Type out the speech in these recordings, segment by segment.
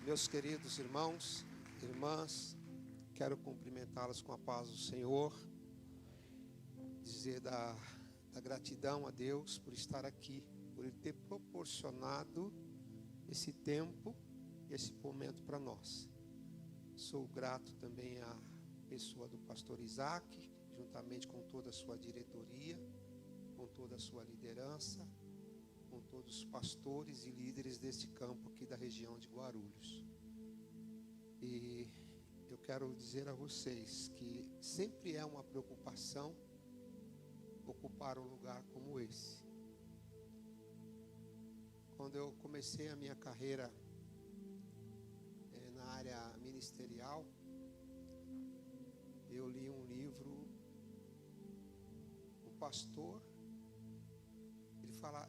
Meus queridos irmãos, irmãs, quero cumprimentá-los com a paz do Senhor, dizer da gratidão a Deus por estar aqui, por Ele ter proporcionado esse tempo, esse momento para nós. Sou grato também à pessoa do pastor Isaac, juntamente com toda a sua diretoria, com toda a sua liderança, com todos os pastores e líderes deste campo aqui da região de Guarulhos. E eu quero dizer a vocês que sempre é uma preocupação ocupar um lugar como esse. Quando eu comecei a minha carreira na área ministerial, eu li um livro, o pastor,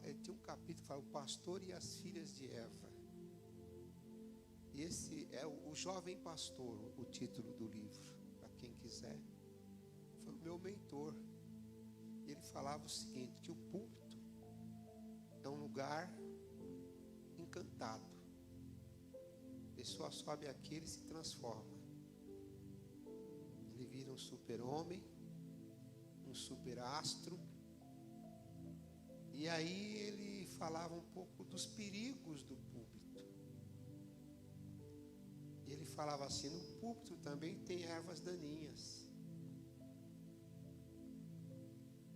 ele tinha um capítulo que fala o pastor e as filhas de Eva. E esse é o Jovem Pastor, o título do livro, para quem quiser. Foi o meu mentor. E ele falava o seguinte, que o púlpito é um lugar encantado. A pessoa sobe aqui, ele se transforma. Ele vira um super-homem, um super-astro. E aí ele falava um pouco dos perigos do púlpito. E ele falava assim, no púlpito também tem ervas daninhas.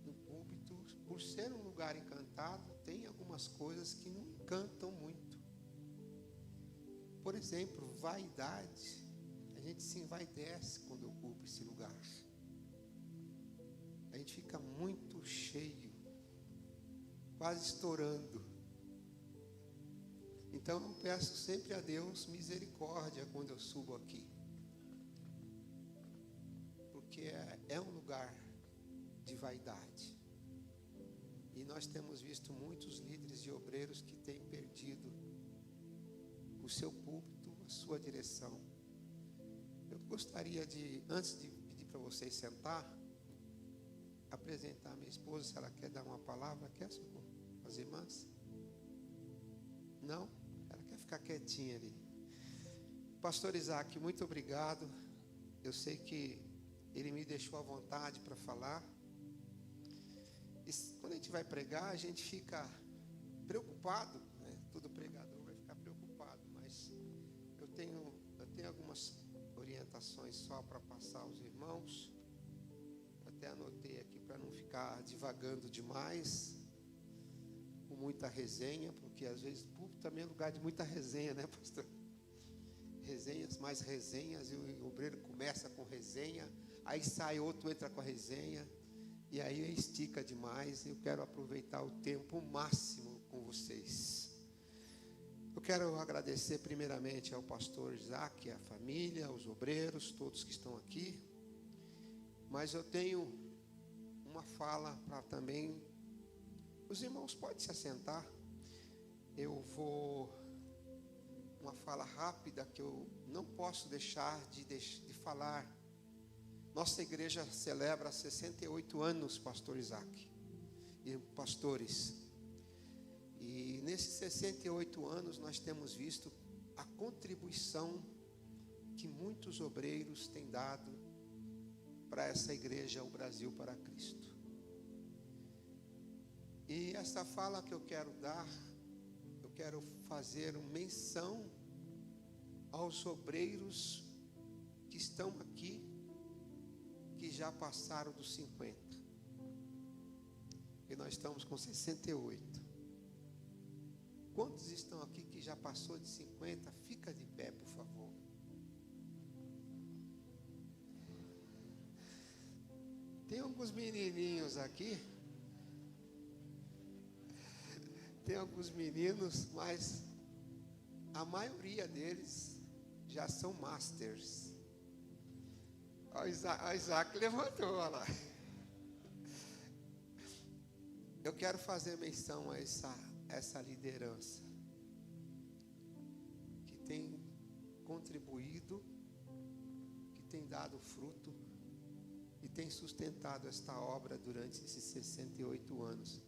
No púlpito, por ser um lugar encantado, tem algumas coisas que não encantam muito. Por exemplo, vaidade. A gente se envaidece quando ocupa esse lugar. A gente fica muito cheio, quase estourando. Então eu peço sempre a Deus misericórdia quando eu subo aqui. Porque é um lugar de vaidade. E nós temos visto muitos líderes e obreiros que têm perdido o seu púlpito, a sua direção. Eu gostaria de, antes de pedir para vocês sentar, apresentar a minha esposa, se ela quer dar uma palavra. Quer, socorro? As irmãs? Não? Ela quer ficar quietinha ali. Pastor Isaac, muito obrigado. Eu sei que ele me deixou à vontade para falar. E quando a gente vai pregar, a gente fica preocupado, né? Todo pregador vai ficar preocupado, mas eu tenho algumas orientações só para passar aos irmãos. Até anotei aqui para não ficar divagando demais, com muita resenha, porque às vezes público também é lugar de muita resenha, né, pastor? Resenhas, mais resenhas, e o obreiro começa com resenha, aí sai outro, entra com a resenha, e aí estica demais. Eu quero aproveitar o tempo máximo com vocês. Eu quero agradecer primeiramente ao pastor Isaac, a família, aos obreiros, todos que estão aqui. Mas eu tenho uma fala para também. Os irmãos podem se assentar. Eu vou. Uma fala rápida que eu não posso deixar de falar. Nossa igreja celebra 68 anos, pastor Isaac e pastores. E nesses 68 anos nós temos visto a contribuição que muitos obreiros têm dado para essa igreja, o Brasil para Cristo. E essa fala que eu quero dar, eu quero fazer uma menção aos obreiros que estão aqui, que já passaram dos 50. E nós estamos com 68. Quantos estão aqui que já passou de 50? Fica de pé, por favor. Tem alguns menininhos aqui. Tem alguns meninos, mas a maioria deles já são masters. O Isaac levantou, olha lá. Eu quero fazer menção a essa liderança que tem contribuído, que tem dado fruto e tem sustentado esta obra durante esses 68 anos.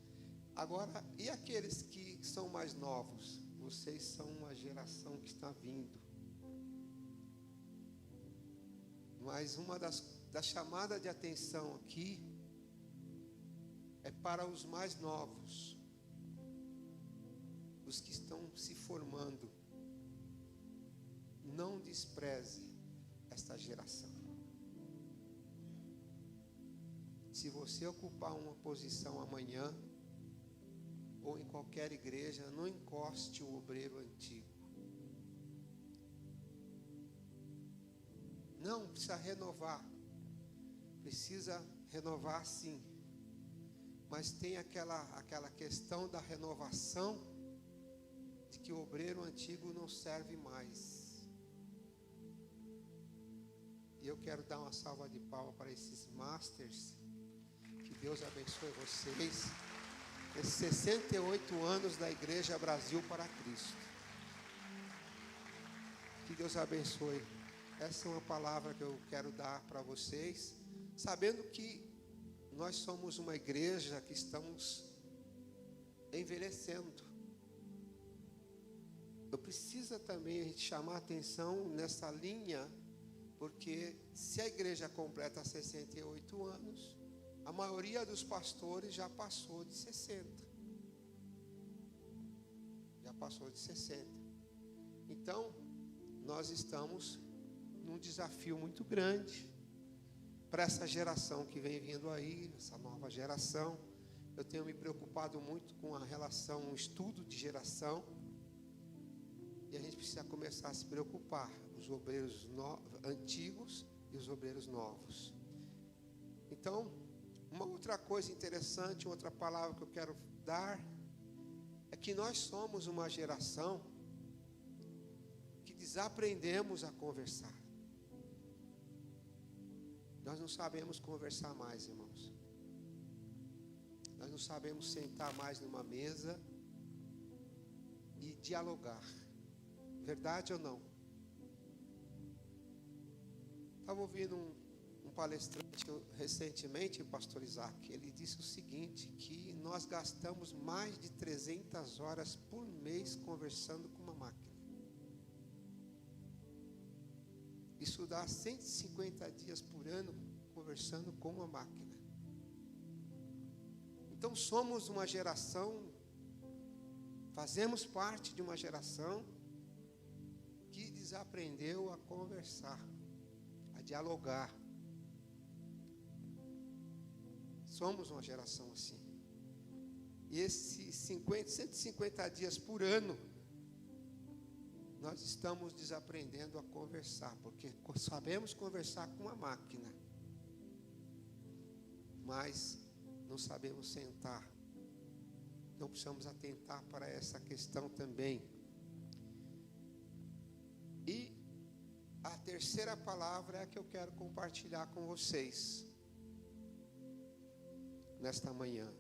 Agora, e aqueles que são mais novos? Vocês são uma geração que está vindo. Mas uma das chamadas de atenção aqui é para os mais novos, os que estão se formando. Não despreze esta geração. Se você ocupar uma posição amanhã, ou em qualquer igreja, não encoste o obreiro antigo. Não, precisa renovar. Precisa renovar sim. Mas tem aquela questão da renovação, de que o obreiro antigo não serve mais. E eu quero dar uma salva de palmas para esses masters. Que Deus abençoe vocês. Esses 68 anos da Igreja Brasil para Cristo. Que Deus abençoe. Essa é uma palavra que eu quero dar para vocês, sabendo que nós somos uma igreja que estamos envelhecendo. Eu preciso também a gente chamar a atenção nessa linha, porque se a igreja completa 68 anos, a maioria dos pastores já passou de 60. Já passou de 60. Então, nós estamos num desafio muito grande para essa geração que vem vindo aí, essa nova geração. Eu tenho me preocupado muito com a relação, o estudo de geração. E a gente precisa começar a se preocupar, os obreiros antigos e os obreiros novos. Então, uma outra coisa interessante, outra palavra que eu quero dar, é que nós somos uma geração que desaprendemos a conversar. Nós não sabemos conversar mais, irmãos. Nós não sabemos sentar mais numa mesa e dialogar. Verdade ou não? Estava ouvindo um palestrante recentemente, o pastor Isaac. Ele disse o seguinte, que nós gastamos mais de 300 horas por mês conversando com uma máquina. Isso dá 150 dias por ano conversando com uma máquina. Então somos uma geração, fazemos parte de uma geração que desaprendeu a conversar, a dialogar. Somos uma geração assim. E esses 150 dias por ano, nós estamos desaprendendo a conversar, porque sabemos conversar com uma máquina, mas não sabemos sentar. Então precisamos atentar para essa questão também. E a terceira palavra é a que eu quero compartilhar com vocês nesta manhã.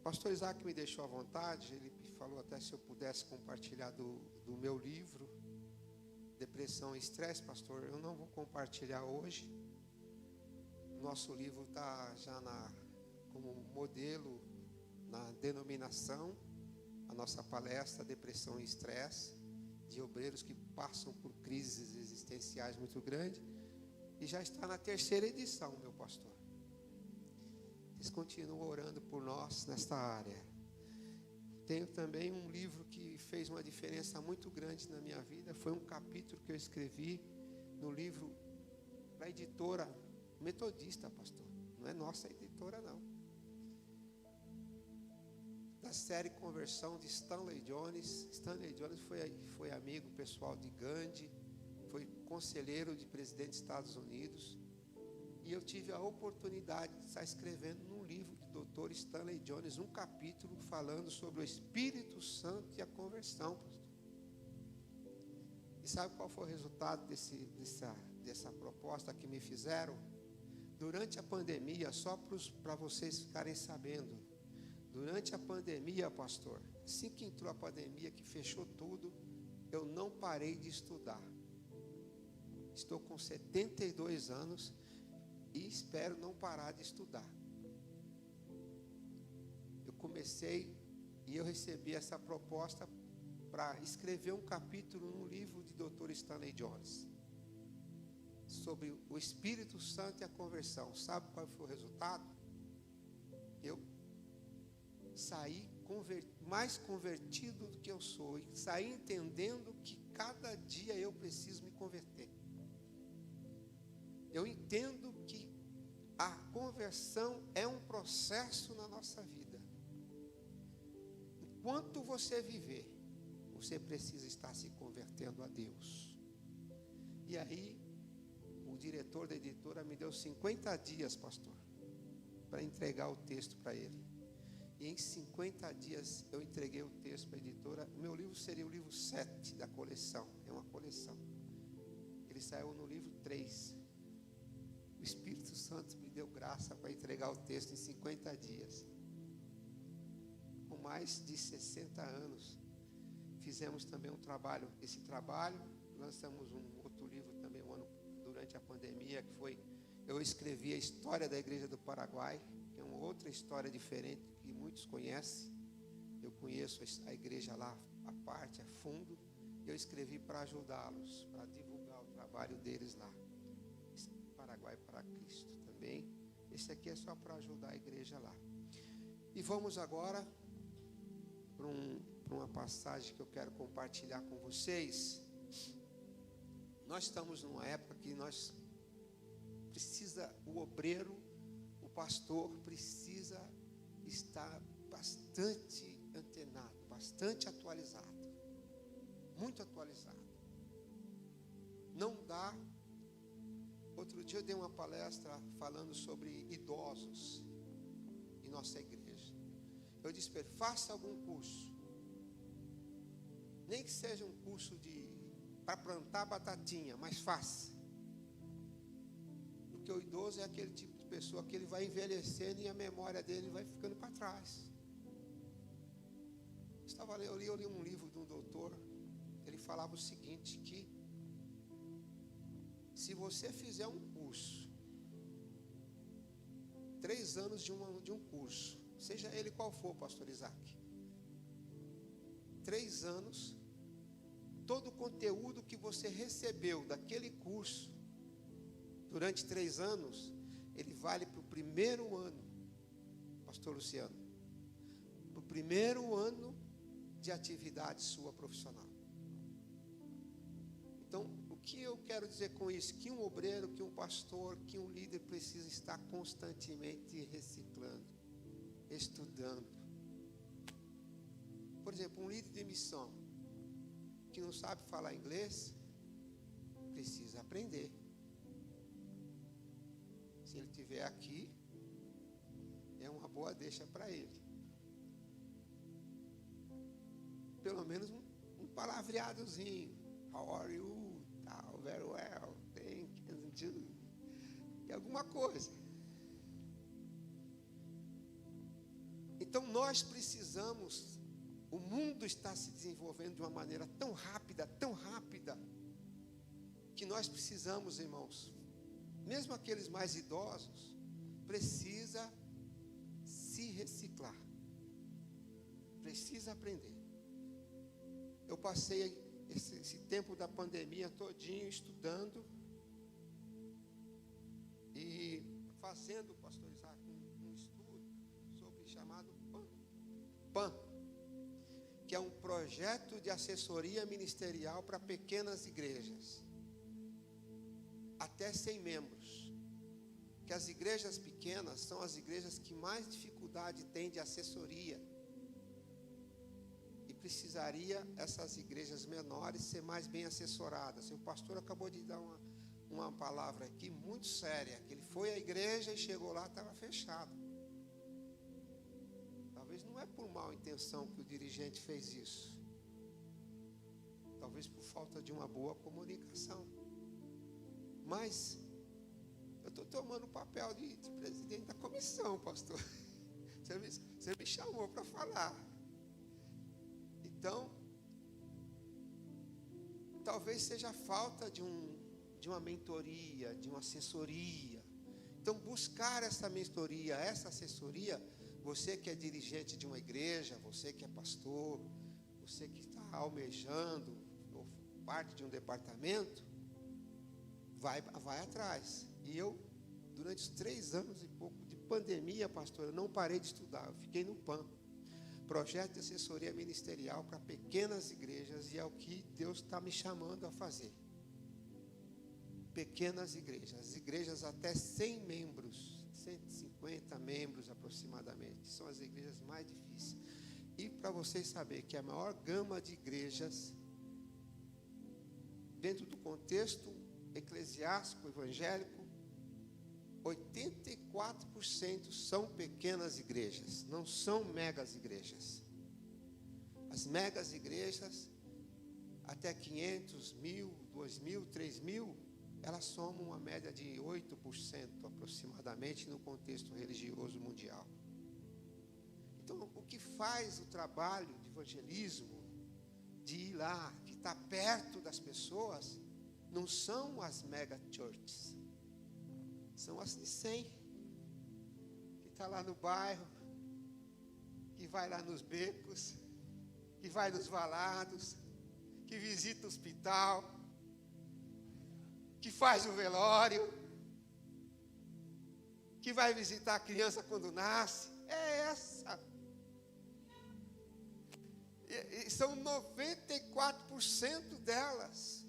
O pastor Isaac me deixou à vontade, ele falou até se eu pudesse compartilhar do meu livro, Depressão e Estresse. Pastor, eu não vou compartilhar hoje. Nosso livro está já como modelo na denominação, a nossa palestra Depressão e Estresse, de obreiros que passam por crises existenciais muito grandes, e já está na 3ª edição, meu pastor. Vocês continuam orando por nós nesta área. Tenho também um livro que fez uma diferença muito grande na minha vida. Foi um capítulo que eu escrevi no livro da editora metodista, pastor. Não é nossa editora, não. Da série Conversão de Stanley Jones. Stanley Jones foi amigo pessoal de Gandhi, foi conselheiro de presidente dos Estados Unidos. E eu tive a oportunidade de estar escrevendo num livro do Dr. Stanley Jones, um capítulo falando sobre o Espírito Santo e a conversão, pastor. E sabe qual foi o resultado dessa proposta que me fizeram? Durante a pandemia, só para vocês ficarem sabendo, durante a pandemia, pastor, assim que entrou a pandemia, que fechou tudo, eu não parei de estudar. Estou com 72 anos e espero não parar de estudar. Eu comecei e eu recebi essa proposta para escrever um capítulo no livro de Dr. Stanley Jones. sobre o Espírito Santo e a conversão. Sabe qual foi o resultado? Eu saí mais convertido do que eu sou, e saí entendendo que cada dia eu preciso me converter. Eu entendo que a conversão é um processo na nossa vida. Enquanto você viver, você precisa estar se convertendo a Deus. E aí, o diretor da editora me deu 50 dias, pastor, para entregar o texto para ele. E em 50 dias eu entreguei o texto para a editora. O meu livro seria o livro 7 da coleção. É uma coleção. Ele saiu no livro 3. O Espírito Santo me deu graça para entregar o texto em 50 dias. Com mais de 60 anos, fizemos também um trabalho. Esse trabalho, lançamos um outro livro também durante a pandemia, que foi, eu escrevi a história da Igreja do Paraguai, que é uma outra história diferente que muitos conhecem. Eu conheço a igreja lá, a parte, a fundo. Eu escrevi para ajudá-los, para divulgar o trabalho deles lá. Paraguai para Cristo também. Esse aqui é só para ajudar a igreja lá. E vamos agora para uma passagem que eu quero compartilhar com vocês. Nós estamos numa época que o obreiro, o pastor precisa estar bastante antenado, bastante atualizado, muito atualizado. Não dá. Outro dia eu dei uma palestra falando sobre idosos em nossa igreja. Eu disse para ele: faça algum curso, nem que seja um curso para plantar batatinha, mas faça. Porque o idoso é aquele tipo de pessoa que ele vai envelhecendo e a memória dele vai ficando para trás. Eu li um livro de um doutor, ele falava o seguinte, que se você fizer um curso, 3 anos de um curso, seja ele qual for, pastor Isaac, 3 anos, todo o conteúdo que você recebeu daquele curso, durante 3 anos, ele vale para o primeiro ano, pastor Luciano, para o primeiro ano de atividade sua profissional. Então, o que eu quero dizer com isso? Que um obreiro, que um pastor, que um líder precisa estar constantemente reciclando, estudando. Por exemplo, um líder de missão que não sabe falar inglês, precisa aprender. Se ele estiver aqui, é uma boa deixa para ele. Pelo menos um palavreadozinho. How are you? Tal, very well. Thank you. E alguma coisa. Então nós precisamos. O mundo está se desenvolvendo de uma maneira tão rápida, que nós precisamos, irmãos, mesmo aqueles mais idosos, precisa se reciclar. Precisa aprender. Eu passei esse tempo da pandemia todinho estudando e fazendo, pastor Isaac, um estudo sobre chamado PAN, que é um projeto de assessoria ministerial para pequenas igrejas, até 100 membros. Que as igrejas pequenas são as igrejas que mais dificuldade têm de assessoria. E precisaria essas igrejas menores ser mais bem assessoradas. O pastor acabou de dar uma palavra aqui muito séria, que ele foi à igreja e chegou lá, estava fechado. Talvez não é por mal intenção que o dirigente fez isso. Talvez por falta de uma boa comunicação. Mas eu estou tomando o papel de presidente da comissão, pastor. Você me chamou para falar. Então, talvez seja falta de uma mentoria, de uma assessoria. Então, buscar essa mentoria, essa assessoria, você que é dirigente de uma igreja, você que é pastor, você que está almejando, ou parte de um departamento, vai atrás. E eu, durante os 3 anos e pouco de pandemia, pastor, eu não parei de estudar. Eu fiquei no PAN, projeto de assessoria ministerial para pequenas igrejas, e é o que Deus está me chamando a fazer. Pequenas igrejas, igrejas até 100 membros, 150 membros aproximadamente, são as igrejas mais difíceis. E para vocês saberem que a maior gama de igrejas, dentro do contexto eclesiástico, evangélico, 84% são pequenas igrejas, não são megas igrejas. As megas igrejas, até 500, 1.000, 2.000, 3.000, elas somam uma média de 8% aproximadamente no contexto religioso mundial. Então, o que faz o trabalho de evangelismo, de ir lá, de estar perto das pessoas, não são as mega churches, são as de 100, que está lá no bairro, que vai lá nos becos, que vai nos valados, que visita o hospital, que faz o velório, que vai visitar a criança quando nasce. É essa. E são 94% delas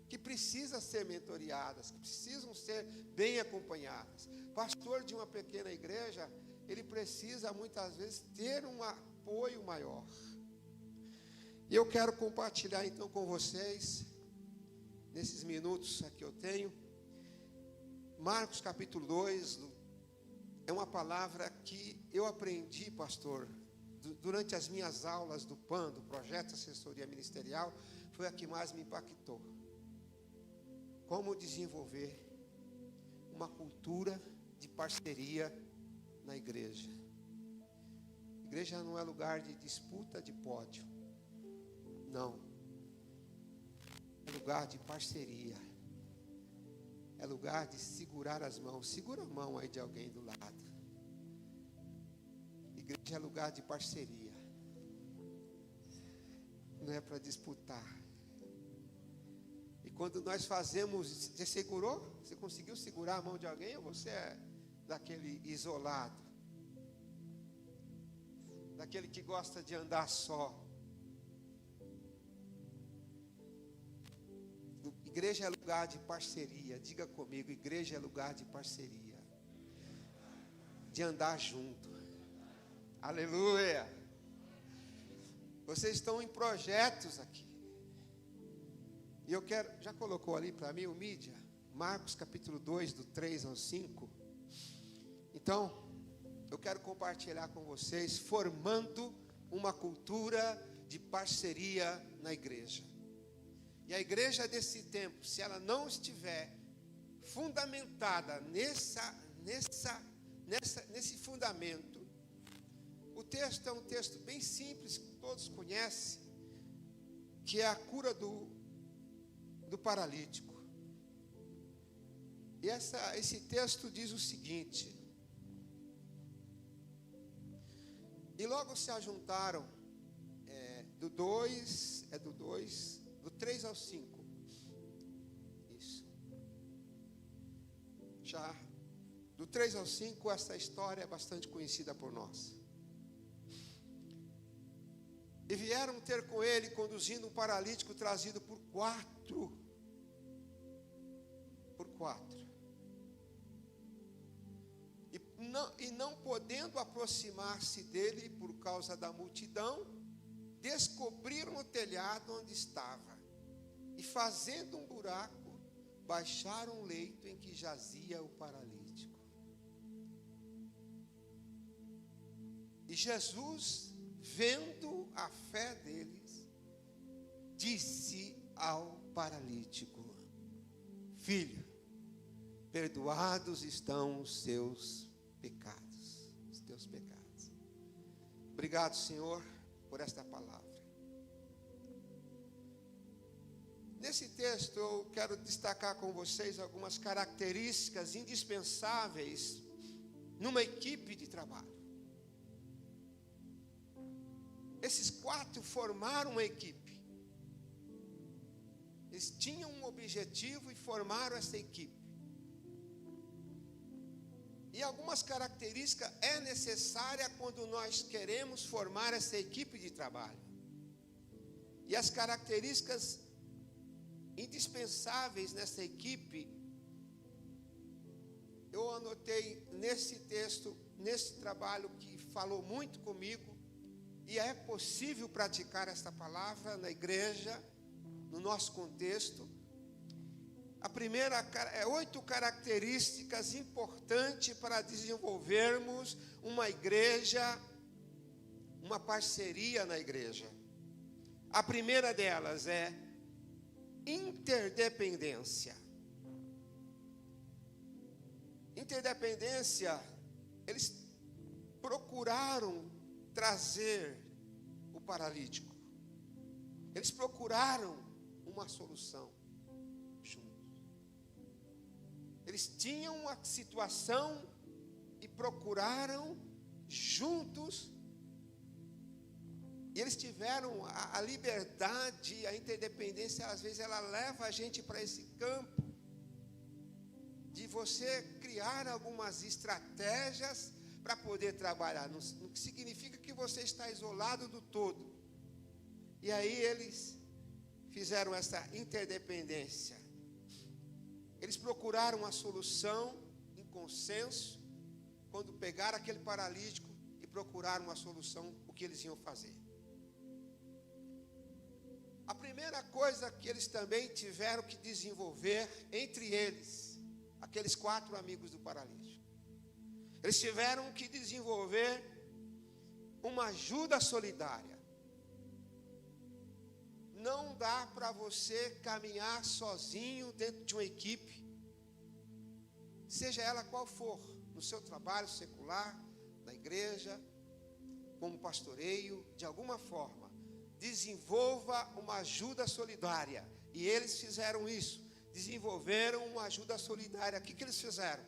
que precisam ser mentoreadas, que precisam ser bem acompanhadas. Pastor de uma pequena igreja, ele precisa muitas vezes ter um apoio maior. E eu quero compartilhar então com vocês, nesses minutos que eu tenho, Marcos capítulo 2, é uma palavra que eu aprendi, pastor, durante as minhas aulas do PAN, do Projeto de Assessoria Ministerial, foi a que mais me impactou. Como desenvolver uma cultura de parceria na igreja. Igreja não é lugar de disputa de pódio. Não. É lugar de parceria. É lugar de segurar as mãos. Segura a mão aí de alguém do lado. Igreja é lugar de parceria. Não é para disputar. E quando nós fazemos, você segurou? Você conseguiu segurar a mão de alguém? Ou você é daquele isolado? Daquele que gosta de andar só? Igreja é lugar de parceria. Diga comigo, igreja é lugar de parceria. De andar junto. Aleluia. Vocês estão em projetos aqui. E eu quero, já colocou ali para mim o mídia? Marcos capítulo 2, do 3 ao 5. Então, eu quero compartilhar com vocês, formando uma cultura de parceria na igreja. E a igreja desse tempo, se ela não estiver fundamentada nesse fundamento, o texto é um texto bem simples, que todos conhecem, que é a cura do paralítico. E esse texto diz o seguinte: e logo se ajuntaram, do 3 ao 5. Isso. Já do 3 ao 5, essa história é bastante conhecida por nós. E vieram ter com ele, conduzindo um paralítico trazido por quatro. E não podendo aproximar-se dele por causa da multidão, descobriram o telhado onde estava. E fazendo um buraco, baixaram o leito em que jazia o paralítico. E Jesus, vendo a fé deles, disse ao paralítico: filho, perdoados estão os seus pecados. Os teus pecados. Obrigado, Senhor, por esta palavra. Nesse texto eu quero destacar com vocês algumas características indispensáveis numa equipe de trabalho. Esses 4 formaram uma equipe. Eles tinham um objetivo e formaram essa equipe. E algumas características é necessária quando nós queremos formar essa equipe de trabalho. E as características indispensáveis nessa equipe, eu anotei nesse texto, nesse trabalho que falou muito comigo, e é possível praticar esta palavra na igreja, no nosso contexto. A primeira é 8 características importantes para desenvolvermos uma igreja, uma parceria na igreja. A primeira delas é interdependência. Interdependência, eles procuraram trazer o paralítico. Eles procuraram uma solução juntos. Eles tinham uma situação e procuraram juntos. E eles tiveram a liberdade, a interdependência, às vezes ela leva a gente para esse campo de você criar algumas estratégias para poder trabalhar. Não significa que você está isolado do todo. E aí eles fizeram essa interdependência. Eles procuraram uma solução em consenso, quando pegaram aquele paralítico e procuraram uma solução, o que eles iam fazer. A primeira coisa que eles também tiveram que desenvolver entre eles, aqueles 4 amigos do paralítico, eles tiveram que desenvolver uma ajuda solidária. Não dá para você caminhar sozinho dentro de uma equipe, seja ela qual for, no seu trabalho secular, na igreja, como pastoreio, de alguma forma. Desenvolva uma ajuda solidária. E eles fizeram isso. Desenvolveram uma ajuda solidária. O que eles fizeram?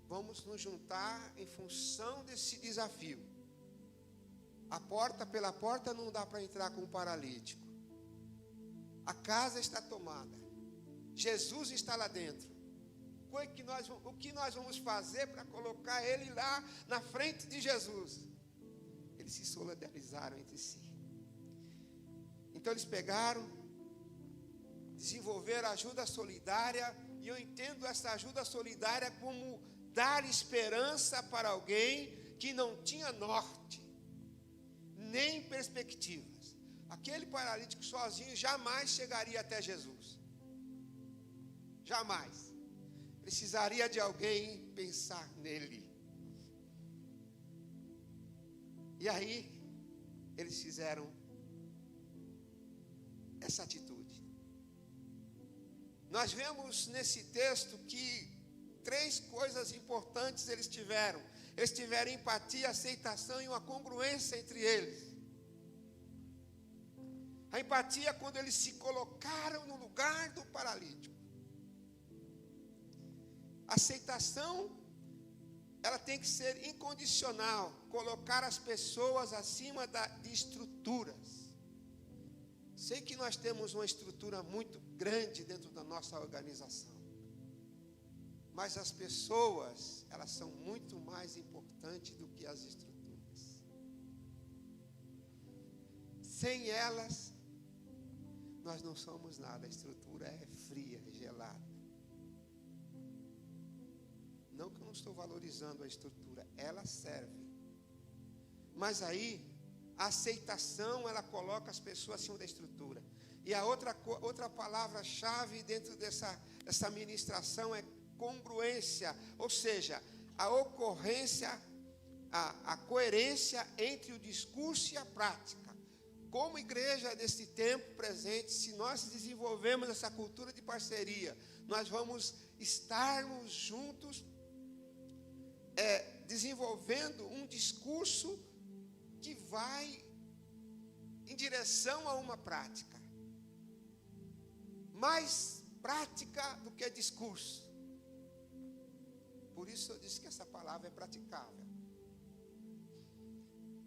Vamos nos juntar em função desse desafio. Pela porta não dá para entrar com um paralítico. A casa está tomada. Jesus está lá dentro. O que nós vamos fazer para colocar ele lá na frente de Jesus? Eles se solidarizaram entre si. Então eles pegaram, desenvolveram ajuda solidária, e eu entendo essa ajuda solidária como dar esperança para alguém que não tinha norte, nem perspectivas. Aquele paralítico sozinho jamais chegaria até Jesus. Jamais. Precisaria de alguém pensar nele. E aí, eles fizeram essa atitude. Nós vemos nesse texto que 3 coisas importantes eles tiveram. Eles tiveram empatia, aceitação e uma congruência entre eles. A empatia, quando eles se colocaram no lugar do paralítico. A aceitação, ela tem que ser incondicional, colocar as pessoas acima de estruturas. Sei que nós temos uma estrutura muito grande dentro da nossa organização, mas as pessoas, elas são muito mais importantes do que as estruturas. Sem elas, nós não somos nada. A estrutura é fria, gelada. Não que eu não estou valorizando a estrutura, ela serve. Mas aí, a aceitação, ela coloca as pessoas acima da estrutura. E a outra palavra-chave dentro dessa ministração é congruência. Ou seja, a ocorrência, a coerência entre o discurso e a prática. Como igreja desse tempo presente, se nós desenvolvemos essa cultura de parceria, nós vamos estarmos juntos, desenvolvendo um discurso que vai em direção a uma prática. Mais prática do que discurso. Por isso eu disse que essa palavra é praticável.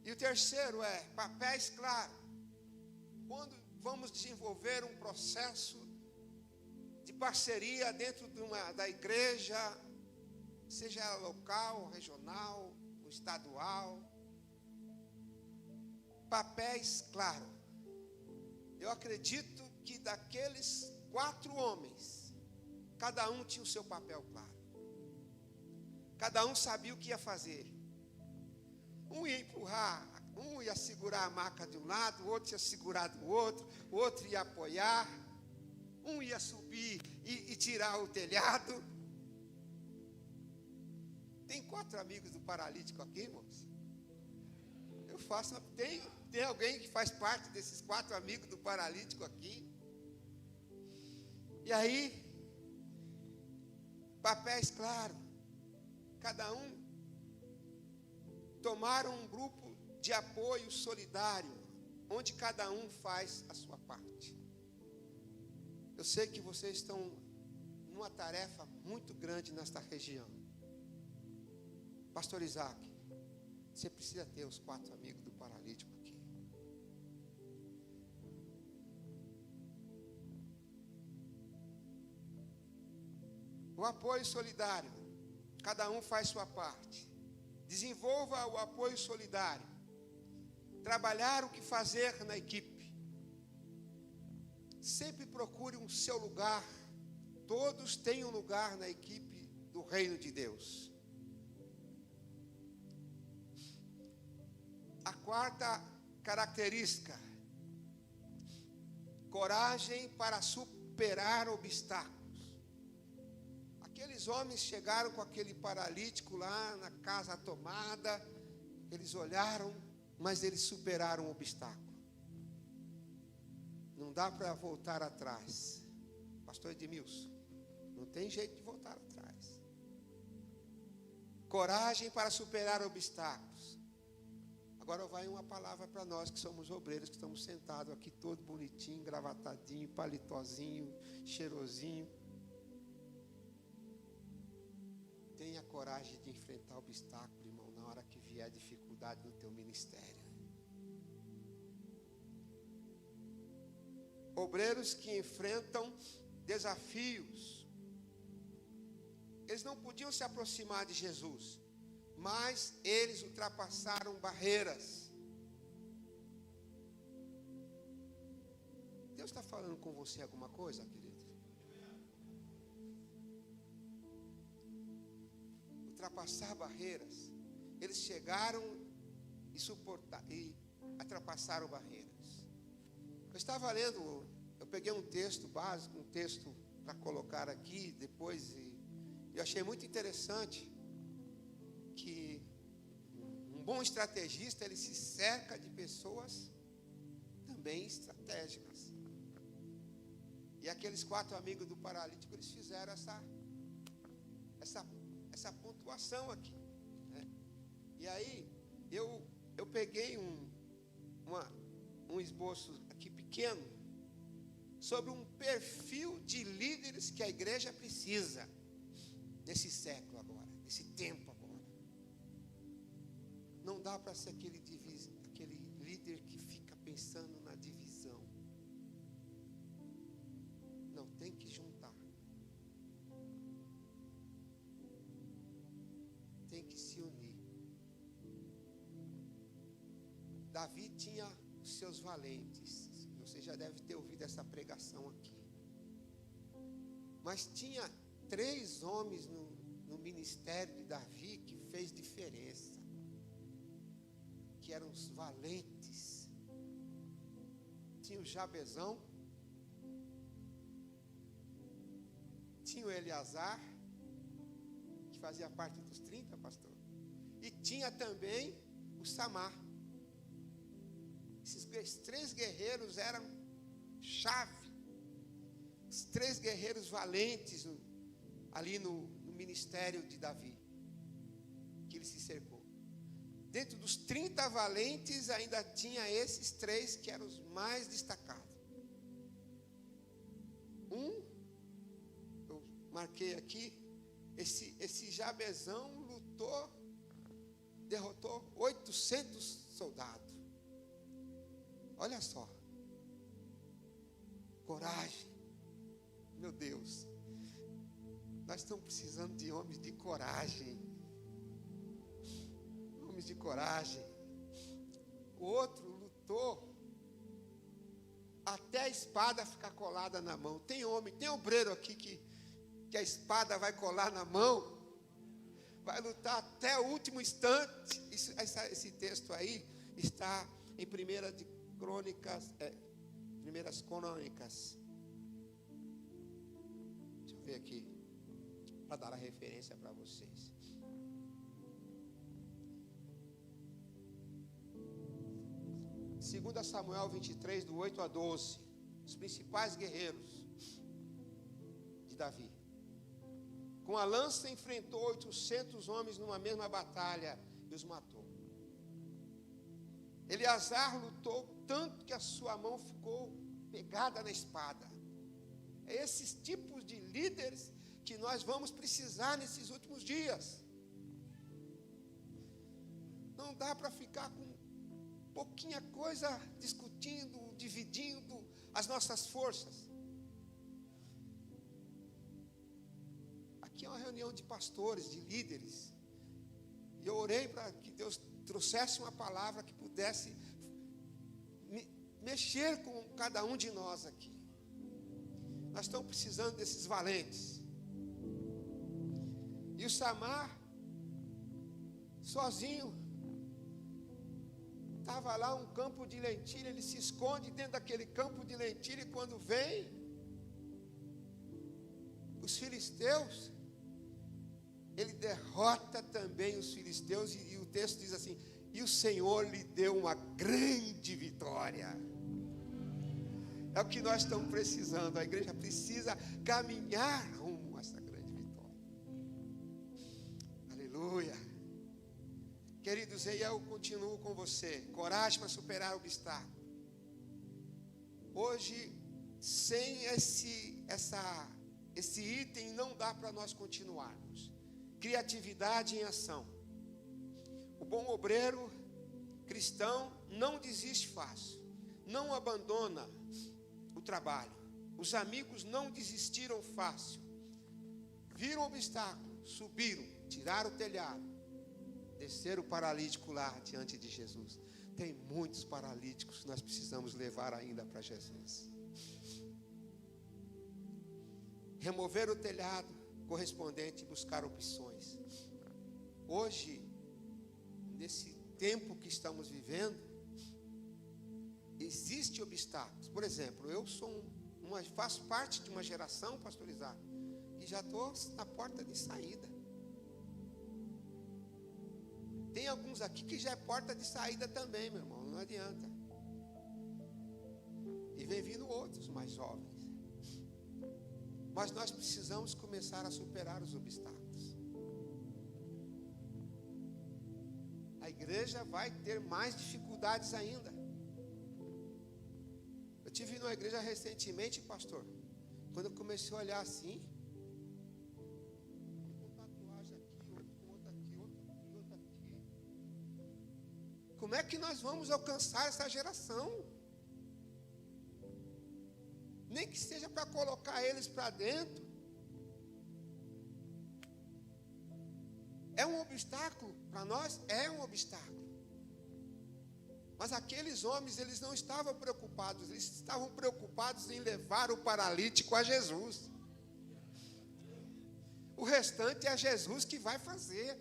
E o terceiro é papéis claros. Quando vamos desenvolver um processo de parceria dentro da igreja, seja local, regional, estadual. Papéis, claro. Eu acredito que daqueles 4 homens, cada um tinha o seu papel claro. Cada um sabia o que ia fazer. Um ia empurrar, um ia segurar a maca de um lado, o outro ia segurar do outro, o outro ia apoiar, um ia subir e tirar o telhado. Tem 4 amigos do paralítico aqui, irmãos? Eu faço, tem alguém que faz parte desses 4 amigos do paralítico aqui? E aí, papéis claros. Cada um tomaram um grupo de apoio solidário, onde cada um faz a sua parte. Eu sei que vocês estão numa tarefa muito grande nesta região. Pastor Isaac, você precisa ter os 4 amigos do paralítico aqui. O apoio solidário. Cada um faz sua parte. Desenvolva o apoio solidário. Trabalhar o que fazer na equipe. Sempre procure o seu lugar. Todos têm um lugar na equipe do reino de Deus. A 4ª característica: coragem para superar obstáculos. Aqueles homens chegaram com aquele paralítico lá na casa tomada. Eles olharam, mas eles superaram o obstáculo. Não dá para voltar atrás. Pastor Edmilson, não tem jeito de voltar atrás. Coragem para superar obstáculos. Agora vai uma palavra para nós que somos obreiros, que estamos sentados aqui todo bonitinho, gravatadinho, palitozinho, cheirosinho. Tenha coragem de enfrentar obstáculo, irmão, na hora que vier dificuldade no teu ministério. Obreiros que enfrentam desafios. Eles não podiam se aproximar de Jesus, mas eles ultrapassaram barreiras. Deus está falando com você alguma coisa, querido? Ultrapassar barreiras. Eles chegaram e ultrapassaram barreiras. Eu estava lendo, eu peguei um texto básico, um texto para colocar aqui depois, e eu achei muito interessante que um bom estrategista, ele se cerca de pessoas também estratégicas. E aqueles 4 amigos do paralítico, eles fizeram essa pontuação aqui, né? E aí eu peguei um esboço aqui pequeno sobre um perfil de líderes que a igreja precisa nesse século agora, nesse tempo agora. Não dá para ser aquele líder que fica pensando na divisão. Não, tem que juntar. Tem que se unir. Davi tinha os seus valentes. Você já deve ter ouvido essa pregação aqui. Mas tinha 3 homens no ministério de Davi que fez diferença, que eram os valentes. Tinha o Jabezão, tinha o Eleazar, que fazia parte dos 30, pastor, e tinha também o Samar. Esses 3 guerreiros eram chave. Os 3 guerreiros valentes ali no ministério de Davi, que ele se cercou. Dentro dos 30 valentes ainda tinha esses 3 que eram os mais destacados. Eu marquei aqui, esse Jabezão lutou, derrotou 800 soldados. Olha só, coragem, Meu Deus, nós estamos precisando de homens de coragem. Homens de coragem. O outro lutou até a espada ficar colada na mão. Tem homem, tem obreiro aqui que a espada vai colar na mão. Vai lutar até o último instante. Esse texto aí está em Primeiras Crônicas. Deixa eu ver aqui, para dar a referência para vocês. Segunda Samuel 23, do 8 a 12. Os principais guerreiros de Davi. Com a lança enfrentou 800 homens numa mesma batalha e os matou. Eleazar lutou tanto que a sua mão ficou pegada na espada. É esses tipos de líderes que nós vamos precisar nesses últimos dias. Não dá para ficar com pouquinha coisa discutindo, dividindo as nossas forças. Aqui é uma reunião de pastores, de líderes. E eu orei para que Deus trouxesse uma palavra que pudesse mexer com cada um de nós aqui. Nós estamos precisando desses valentes. E o Samar, sozinho, estava lá um campo de lentilha, ele se esconde dentro daquele campo de lentilha, e quando vem os filisteus, ele derrota também os filisteus, e o texto diz assim: e o Senhor lhe deu uma grande vitória. É o que nós estamos precisando. A igreja precisa caminhar rumo a essa grande vitória. Aleluia. Queridos, e eu continuo com você. Coragem para superar o obstáculo. Hoje, sem esse item, não dá para nós continuarmos. Criatividade em ação. O bom obreiro cristão não desiste fácil. Não abandona o trabalho. Os amigos não desistiram fácil. Viram o obstáculo, subiram, tiraram o telhado, desceram o paralítico lá diante de Jesus. Tem muitos paralíticos que nós precisamos levar ainda para Jesus. Remover o telhado correspondente e buscar opções. Hoje, nesse tempo que estamos vivendo, existem obstáculos. Por exemplo, eu faço parte de uma geração, pastor Isaac, que já estou na porta de saída. Tem alguns aqui que já é porta de saída também, meu irmão, não adianta. E vem vindo outros mais jovens. Mas nós precisamos começar a superar os obstáculos. A igreja vai ter mais dificuldades ainda. Eu estive numa igreja recentemente, pastor, quando eu comecei a olhar assim, com tatuagem aqui, outra aqui, outra aqui. Como é que nós vamos alcançar essa geração? Nem que seja para colocar eles para dentro. É um obstáculo para nós? É um obstáculo. Mas aqueles homens, eles não estavam preocupados. Eles estavam preocupados em levar o paralítico a Jesus. O restante é Jesus que vai fazer.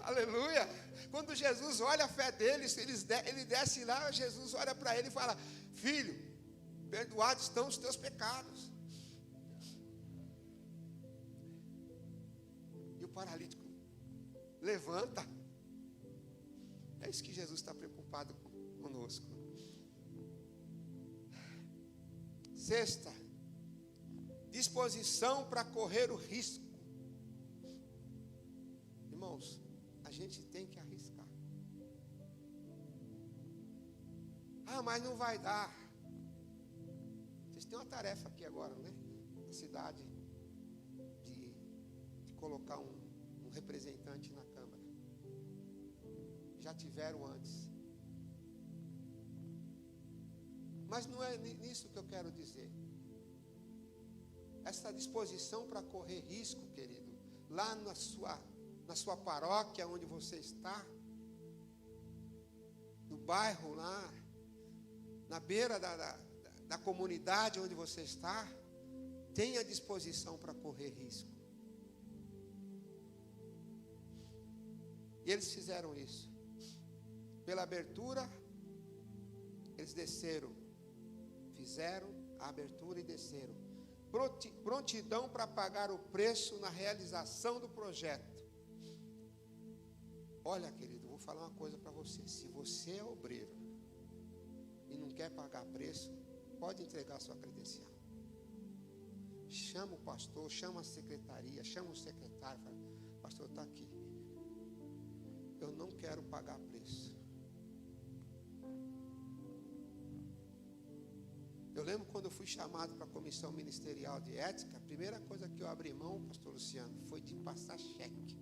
Aleluia. Quando Jesus olha a fé deles, ele desce lá, Jesus olha para ele e fala: filho, perdoados estão os teus pecados. E o paralítico levanta. É isso que Jesus está preocupado conosco. Sexta, disposição para correr o risco. Irmãos, a gente tem que arriscar. Ah, mas não vai dar. Vocês têm uma tarefa aqui agora, né? Na cidade, de colocar um representante na Câmara. Já tiveram antes. Mas não é nisso que eu quero dizer. essa disposição para correr risco, querido, lá na sua paróquia onde você está, no bairro lá, na beira da comunidade onde você está, tenha disposição para correr risco. E eles fizeram isso. Pela abertura, eles desceram. Fizeram a abertura e desceram. Prontidão para pagar o preço na realização do projeto. Olha, querido, vou falar uma coisa para você. Se você é obreiro e não quer pagar preço, pode entregar sua credencial. Chama o pastor, chama a secretaria, chama o secretário. Fala, pastor, está aqui. Eu não quero pagar preço. Eu lembro quando eu fui chamado para a comissão ministerial de ética, a primeira coisa que eu abri mão, pastor Luciano, foi de passar cheque.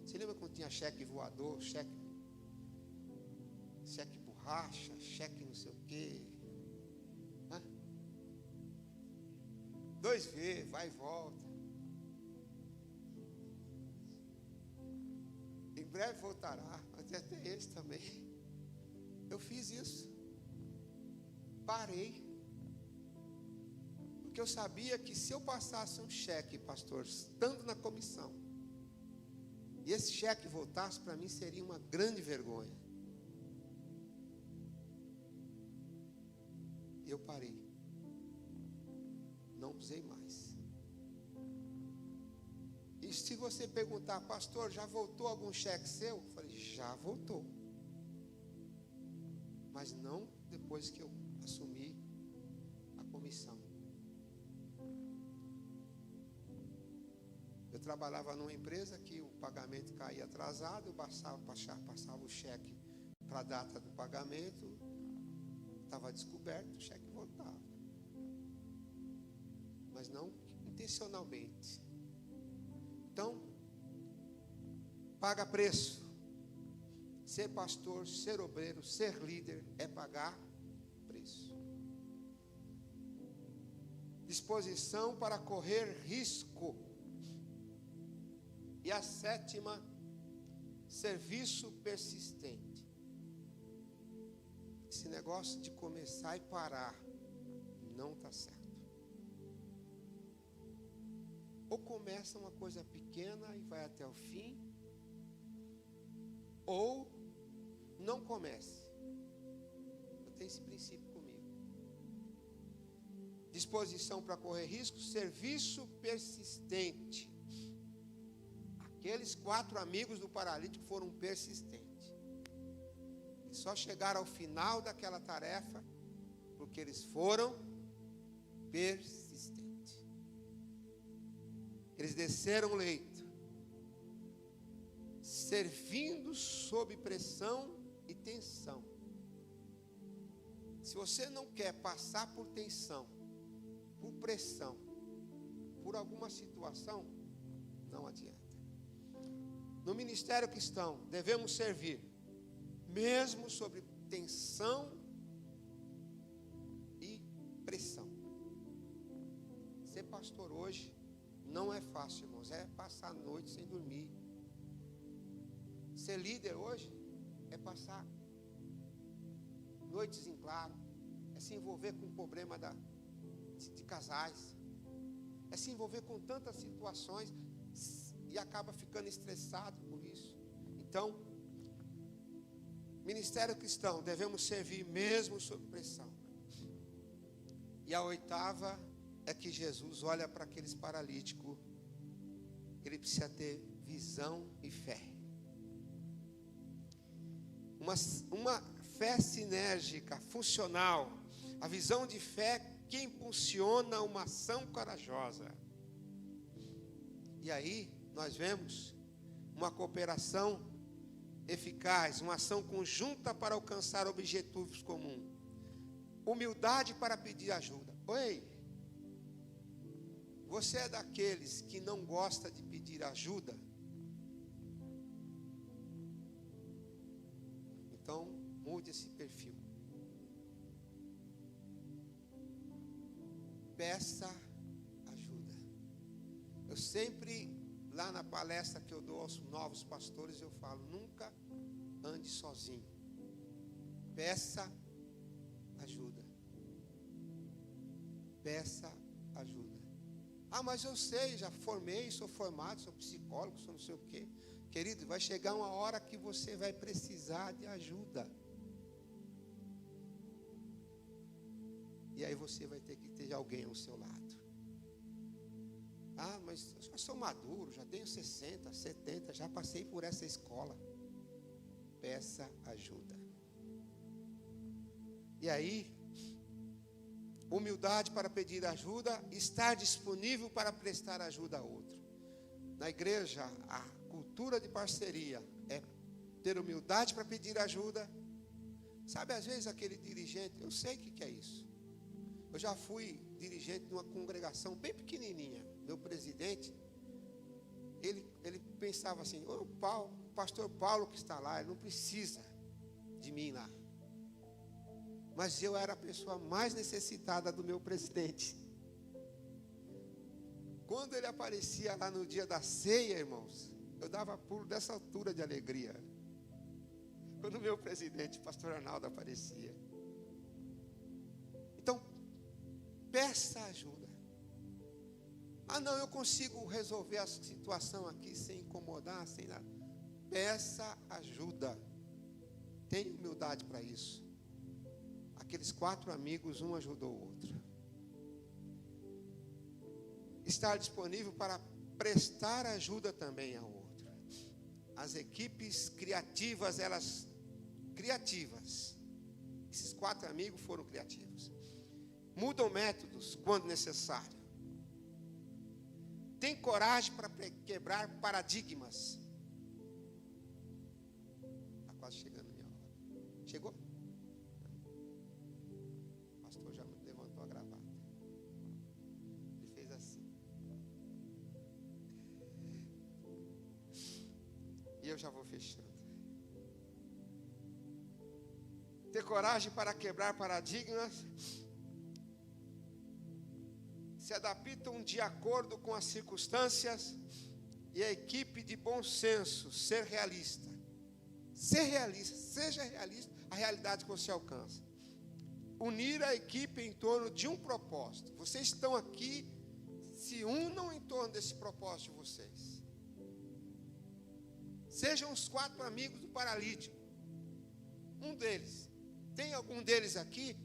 Você lembra quando tinha cheque voador, cheque borracha, cheque não sei o quê? 2V, vai e volta. Em breve voltará, mas até esse também. Eu fiz isso. Parei. Porque eu sabia que se eu passasse um cheque, pastor, estando na comissão, e esse cheque voltasse, para mim seria uma grande vergonha. Eu parei. Não usei mais. E se você perguntar, pastor, já voltou algum cheque seu? Eu falei, já voltou. Mas não depois que eu assumi a comissão. Eu trabalhava numa empresa que o pagamento caía atrasado, eu passava o cheque para a data do pagamento, estava descoberto, o cheque voltava. Mas não intencionalmente. Então, paga preço. Ser pastor, ser obreiro, ser líder é pagar preço. Disposição para correr risco. E a 7ª, serviço persistente. Esse negócio de começar e parar não está certo. Ou começa uma coisa pequena e vai até o fim, ou não comece. Eu tenho esse princípio comigo. Disposição para correr risco, serviço persistente. Aqueles 4 amigos do paralítico foram persistentes. E só chegaram ao final daquela tarefa porque eles foram persistentes. Eles desceram o leito, servindo sob pressão e tensão. Se você não quer passar por tensão, por pressão, por alguma situação, não adianta. No ministério cristão, devemos servir, mesmo sob tensão e pressão. Ser pastor hoje não é fácil, irmãos, é passar a noite sem dormir. Ser líder hoje é passar noites em claro, é se envolver com o problema de casais, é se envolver com tantas situações e acaba ficando estressado por isso. Então, ministério cristão, devemos servir mesmo sob pressão. E a 8ª é que Jesus olha para aqueles paralíticos, ele precisa ter visão e fé. Uma fé sinérgica, funcional. A visão de fé que impulsiona uma ação corajosa. E aí nós vemos uma cooperação eficaz, uma ação conjunta para alcançar objetivos comuns. Humildade para pedir ajuda. Oi, você é daqueles que não gosta de pedir ajuda? Então, mude esse perfil. Peça Sempre lá na palestra que eu dou aos novos pastores, eu falo: nunca ande sozinho. Peça ajuda. Peça ajuda. Ah, mas eu sei, já formei, sou formado, sou psicólogo, sou não sei o quê. Querido, vai chegar uma hora que você vai precisar de ajuda. E aí você vai ter que ter alguém ao seu lado. Ah, mas eu já sou maduro, já tenho 60, 70, já passei por essa escola. Peça ajuda. E aí, humildade para pedir ajuda, estar disponível para prestar ajuda a outro. Na igreja, a cultura de parceria é ter humildade para pedir ajuda. Sabe, às vezes aquele dirigente, eu sei o que é isso. Eu já fui dirigente de uma congregação bem pequenininha. Meu presidente, ele pensava assim: o pastor Paulo que está lá, ele não precisa de mim lá. Mas eu era a pessoa mais necessitada do meu presidente. Quando ele aparecia lá no dia da ceia, irmãos, eu dava pulo dessa altura de alegria. Quando o meu presidente, pastor Arnaldo, aparecia. Então, peça ajuda. Ah, não, eu consigo resolver a situação aqui sem incomodar, sem nada. Peça ajuda. Tenha humildade para isso. Aqueles 4 amigos, um ajudou o outro. Estar disponível para prestar ajuda também ao outro. As equipes criativas, criativas. Esses 4 amigos foram criativos. Mudam métodos quando necessário. Tem coragem para quebrar paradigmas. Está quase chegando a minha hora. Chegou? O pastor já levantou a gravata. Ele fez assim. E eu já vou fechando. Ter coragem para quebrar paradigmas. Se adaptam de acordo com as circunstâncias. E a equipe de bom senso. Ser realista. Ser realista. Seja realista. A realidade que você alcança. Unir a equipe em torno de um propósito. Vocês estão aqui. Se unam em torno desse propósito de vocês. Sejam os 4 amigos do paralítico. Um deles. Tem algum deles aqui?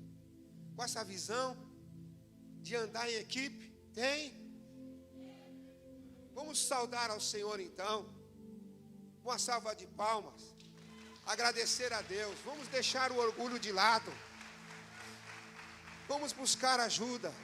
Com essa visão de andar em equipe? Tem? Vamos saudar ao Senhor então. Uma salva de palmas. Agradecer a Deus. Vamos deixar o orgulho de lado. Vamos buscar ajuda.